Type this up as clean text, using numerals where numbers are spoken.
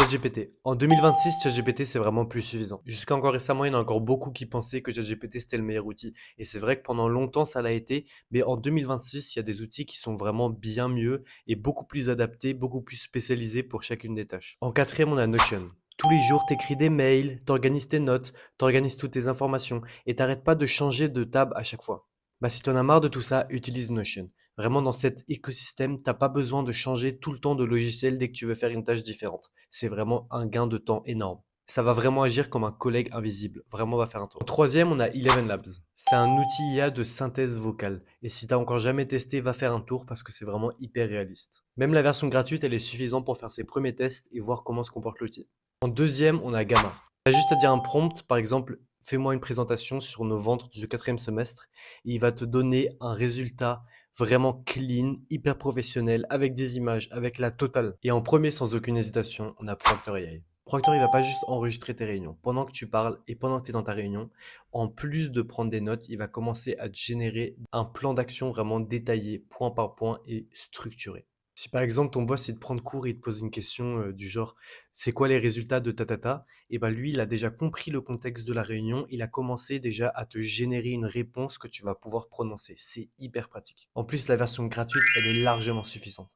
ChatGPT. En 2026, ChatGPT, c'est vraiment plus suffisant. Jusqu'à encore récemment, il y en a encore beaucoup qui pensaient que ChatGPT, c'était le meilleur outil. Et c'est vrai que pendant longtemps, ça l'a été. Mais en 2026, il y a des outils qui sont vraiment bien mieux et beaucoup plus adaptés, beaucoup plus spécialisés pour chacune des tâches. En quatrième, on a Notion. Tous les jours, t'écris des mails, t'organises tes notes, t'organises toutes tes informations et t'arrêtes pas de changer de tab à chaque fois. Bah, si t'en as marre de tout ça, utilise Notion. Vraiment, dans cet écosystème, t'as pas besoin de changer tout le temps de logiciel dès que tu veux faire une tâche différente. C'est vraiment un gain de temps énorme. Ça va vraiment agir comme un collègue invisible. Vraiment, va faire un tour. En troisième, on a Eleven Labs. C'est un outil IA de synthèse vocale. Et si t'as encore jamais testé, va faire un tour parce que c'est vraiment hyper réaliste. Même la version gratuite, elle est suffisante pour faire ses premiers tests et voir comment se comporte l'outil. En deuxième, on a Gamma. T'as juste à dire un prompt, par exemple, fais-moi une présentation sur nos ventes du quatrième semestre. Et il va te donner un résultat vraiment clean, hyper professionnel, avec des images, avec la totale. Et en premier, sans aucune hésitation, on a Proctor AI. Proctor, il va pas juste enregistrer tes réunions. Pendant que tu parles et pendant que tu es dans ta réunion, en plus de prendre des notes, il va commencer à te générer un plan d'action vraiment détaillé, point par point et structuré. Si par exemple ton boss il te prend de court et il te pose une question du genre c'est quoi les résultats de ta tata, et ben lui il a déjà compris le contexte de la réunion, il a commencé déjà à te générer une réponse que tu vas pouvoir prononcer. C'est hyper pratique. En plus la version gratuite elle est largement suffisante.